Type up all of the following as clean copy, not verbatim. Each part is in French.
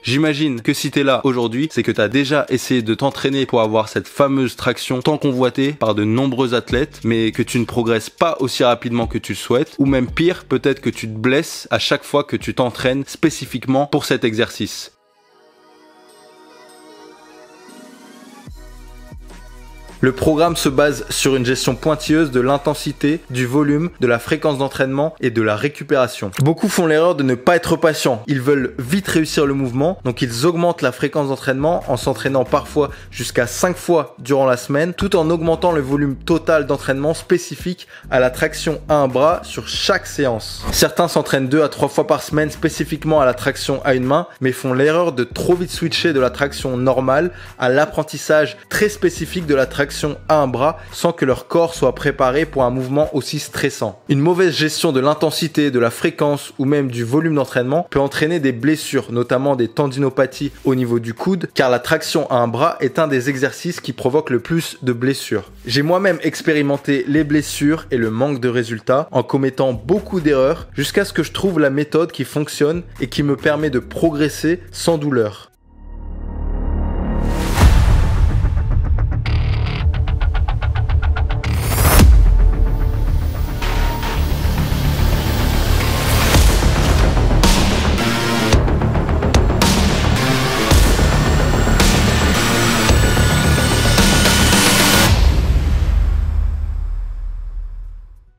J'imagine que si t'es là aujourd'hui, c'est que t'as déjà essayé de t'entraîner pour avoir cette fameuse traction tant convoitée par de nombreux athlètes, mais que tu ne progresses pas aussi rapidement que tu le souhaites, ou même pire, peut-être que tu te blesses à chaque fois que tu t'entraînes spécifiquement pour cet exercice. Le programme se base sur une gestion pointilleuse de l'intensité, du volume, de la fréquence d'entraînement et de la récupération. Beaucoup font l'erreur de ne pas être patients. Ils veulent vite réussir le mouvement, donc ils augmentent la fréquence d'entraînement en s'entraînant parfois jusqu'à 5 fois durant la semaine, tout en augmentant le volume total d'entraînement spécifique à la traction à un bras sur chaque séance. Certains s'entraînent 2 à 3 fois par semaine spécifiquement à la traction à une main, mais font l'erreur de trop vite switcher de la traction normale à l'apprentissage très spécifique de la traction à un bras sans que leur corps soit préparé pour un mouvement aussi stressant. Une mauvaise gestion de l'intensité, de la fréquence ou même du volume d'entraînement peut entraîner des blessures, notamment des tendinopathies au niveau du coude, car la traction à un bras est un des exercices qui provoque le plus de blessures. J'ai moi-même expérimenté les blessures et le manque de résultats en commettant beaucoup d'erreurs jusqu'à ce que je trouve la méthode qui fonctionne et qui me permet de progresser sans douleur.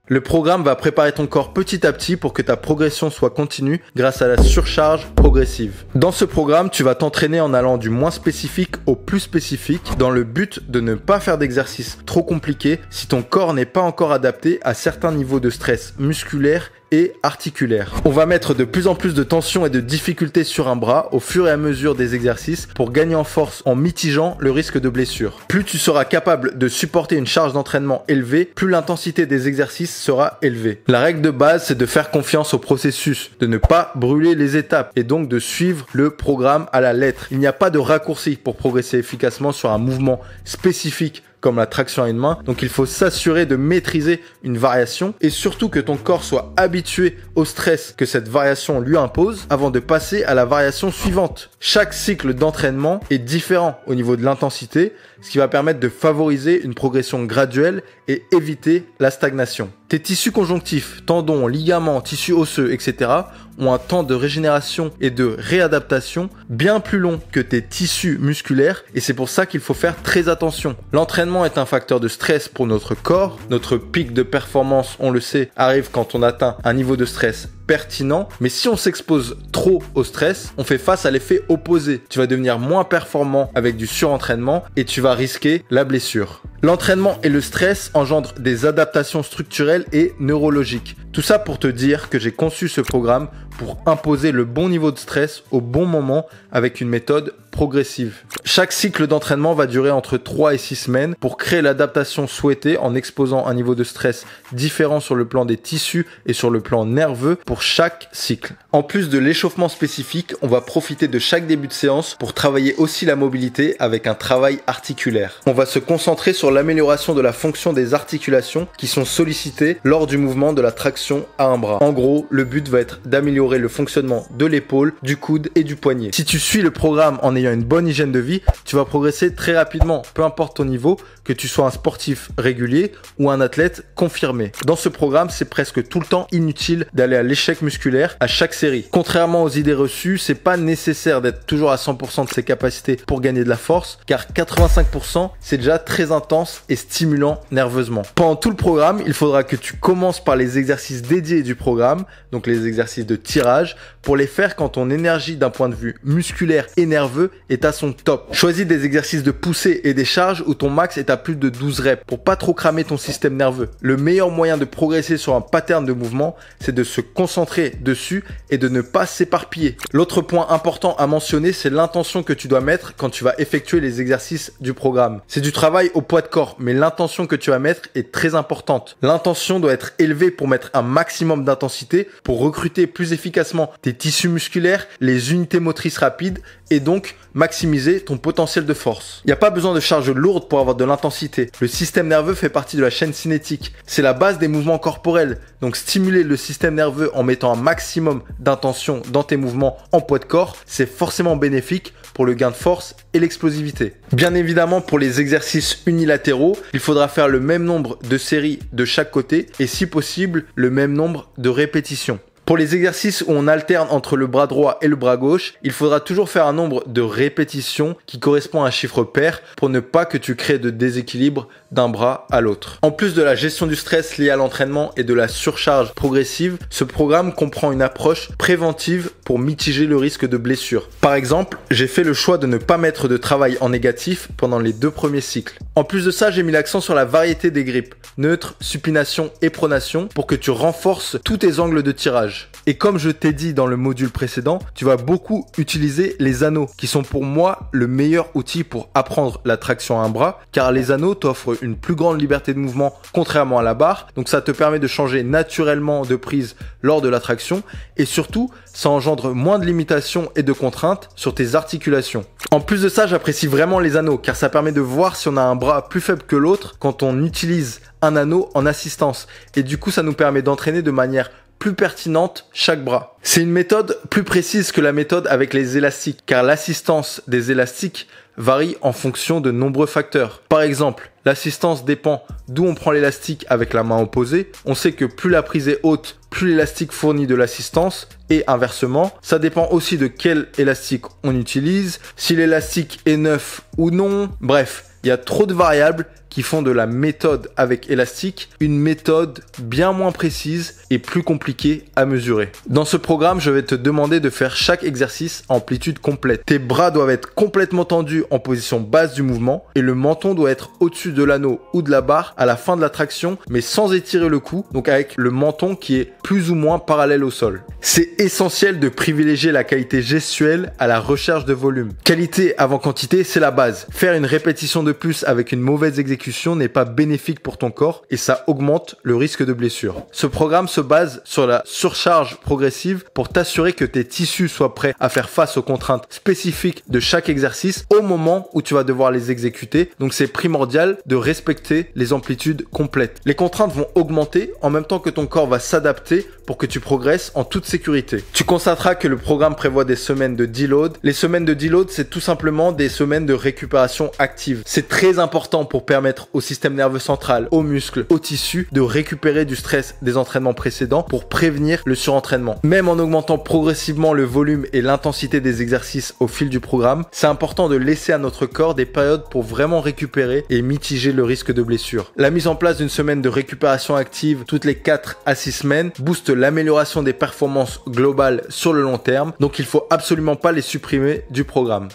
Le programme va préparer ton corps petit à petit pour que ta progression soit continue grâce à la surcharge progressive. Dans ce programme, tu vas t'entraîner en allant du moins spécifique au plus spécifique dans le but de ne pas faire d'exercices trop compliqués si ton corps n'est pas encore adapté à certains niveaux de stress musculaire et articulaire. On va mettre de plus en plus de tension et de difficultés sur un bras au fur et à mesure des exercices pour gagner en force en mitigeant le risque de blessure. Plus tu seras capable de supporter une charge d'entraînement élevée, plus l'intensité des exercices sera élevée. La règle de base, c'est de faire confiance au processus, de ne pas brûler les étapes et donc de suivre le programme à la lettre. Il n'y a pas de raccourci pour progresser efficacement sur un mouvement spécifique comme la traction à une main, donc il faut s'assurer de maîtriser une variation et surtout que ton corps soit habitué au stress que cette variation lui impose avant de passer à la variation suivante. Chaque cycle d'entraînement est différent au niveau de l'intensité, ce qui va permettre de favoriser une progression graduelle et éviter la stagnation. Tes tissus conjonctifs, tendons, ligaments, tissus osseux, etc. ont un temps de régénération et de réadaptation bien plus long que tes tissus musculaires et c'est pour ça qu'il faut faire très attention. L'entraînement est un facteur de stress pour notre corps. Notre pic de performance, on le sait, arrive quand on atteint un niveau de stress pertinent, mais si on s'expose trop au stress, on fait face à l'effet opposé. Tu vas devenir moins performant avec du surentraînement et tu vas risquer la blessure. L'entraînement et le stress engendrent des adaptations structurelles et neurologiques. Tout ça pour te dire que j'ai conçu ce programme pour imposer le bon niveau de stress au bon moment avec une méthode progressive. Chaque cycle d'entraînement va durer entre 3 et 6 semaines pour créer l'adaptation souhaitée en exposant un niveau de stress différent sur le plan des tissus et sur le plan nerveux pour chaque cycle. En plus de l'échauffement spécifique, on va profiter de chaque début de séance pour travailler aussi la mobilité avec un travail articulaire. On va se concentrer sur l'amélioration de la fonction des articulations qui sont sollicitées lors du mouvement de la traction à un bras. En gros, le but va être d'améliorer le fonctionnement de l'épaule, du coude et du poignet. Si tu suis le programme en ayant une bonne hygiène de vie, tu vas progresser très rapidement, peu importe ton niveau, que tu sois un sportif régulier ou un athlète confirmé. Dans ce programme, c'est presque tout le temps inutile d'aller à l'échec musculaire à chaque série. Contrairement aux idées reçues, c'est pas nécessaire d'être toujours à 100% de ses capacités pour gagner de la force, car 85% c'est déjà très intense et stimulant nerveusement. Pendant tout le programme, il faudra que tu commences par les exercices dédiés du programme, donc les exercices de tirage, pour les faire quand ton énergie d'un point de vue musculaire et nerveux est à son top. Choisis des exercices de poussée et des charges où ton max est à plus de 12 reps pour pas trop cramer ton système nerveux. Le meilleur moyen de progresser sur un pattern de mouvement, c'est de se concentrer dessus et de ne pas s'éparpiller. L'autre point important à mentionner, c'est l'intention que tu dois mettre quand tu vas effectuer les exercices du programme. C'est du travail au poids de corps, mais l'intention que tu vas mettre est très importante. L'intention doit être élevée pour mettre un maximum d'intensité, pour recruter plus efficacement tes tissus musculaires, les unités motrices rapides et donc maximiser ton potentiel de force. Il n'y a pas besoin de charge lourde pour avoir de l'intensité. Le système nerveux fait partie de la chaîne cinétique. C'est la base des mouvements corporels. Donc stimuler le système nerveux en mettant un maximum d'intention dans tes mouvements en poids de corps, c'est forcément bénéfique pour le gain de force et l'explosivité. Bien évidemment, pour les exercices unilatéraux, il faudra faire le même nombre de séries de chaque côté et si possible, le même nombre de répétitions. Pour les exercices où on alterne entre le bras droit et le bras gauche, il faudra toujours faire un nombre de répétitions qui correspond à un chiffre pair pour ne pas que tu crées de déséquilibre d'un bras à l'autre. En plus de la gestion du stress lié à l'entraînement et de la surcharge progressive, ce programme comprend une approche préventive pour mitiger le risque de blessure. Par exemple, j'ai fait le choix de ne pas mettre de travail en négatif pendant les 2 premiers cycles. En plus de ça, j'ai mis l'accent sur la variété des grippes, neutre, supination et pronation pour que tu renforces tous tes angles de tirage. Et comme je t'ai dit dans le module précédent, tu vas beaucoup utiliser les anneaux qui sont pour moi le meilleur outil pour apprendre la traction à un bras car les anneaux t'offrent une plus grande liberté de mouvement contrairement à la barre. Donc ça te permet de changer naturellement de prise lors de la traction et surtout ça engendre moins de limitations et de contraintes sur tes articulations. En plus de ça, j'apprécie vraiment les anneaux car ça permet de voir si on a un bras plus faible que l'autre quand on utilise un anneau en assistance et du coup ça nous permet d'entraîner de manière plus pertinente chaque bras. C'est une méthode plus précise que la méthode avec les élastiques car l'assistance des élastiques varie en fonction de nombreux facteurs. Par exemple, l'assistance dépend d'où on prend l'élastique avec la main opposée. On sait que plus la prise est haute, plus l'élastique fournit de l'assistance et inversement. Ça dépend aussi de quel élastique on utilise, si l'élastique est neuf ou non. Bref, il y a trop de variables qui font de la méthode avec élastique une méthode bien moins précise et plus compliquée à mesurer. Dans ce programme, je vais te demander de faire chaque exercice à amplitude complète. Tes bras doivent être complètement tendus en position basse du mouvement et le menton doit être au-dessus de l'anneau ou de la barre à la fin de la traction, mais sans étirer le cou, donc avec le menton qui est plus ou moins parallèle au sol. C'est essentiel de privilégier la qualité gestuelle à la recherche de volume. Qualité avant quantité, c'est la base. Faire une répétition de plus avec une mauvaise exécution n'est pas bénéfique pour ton corps et ça augmente le risque de blessure. Ce programme se base sur la surcharge progressive pour t'assurer que tes tissus soient prêts à faire face aux contraintes spécifiques de chaque exercice au moment où tu vas devoir les exécuter. Donc c'est primordial de respecter les amplitudes complètes. Les contraintes vont augmenter en même temps que ton corps va s'adapter pour que tu progresses en toute sécurité. Tu constateras que le programme prévoit des semaines de deload. Les semaines de deload, c'est tout simplement des semaines de récupération active. C'est très important pour permettre au système nerveux central, aux muscles, aux tissus de récupérer du stress des entraînements précédents pour prévenir le surentraînement. Même en augmentant progressivement le volume et l'intensité des exercices au fil du programme, c'est important de laisser à notre corps des périodes pour vraiment récupérer et mitiger le risque de blessure. La mise en place d'une semaine de récupération active toutes les 4 à 6 semaines booste l'amélioration des performances globales sur le long terme, donc il faut absolument pas les supprimer du programme.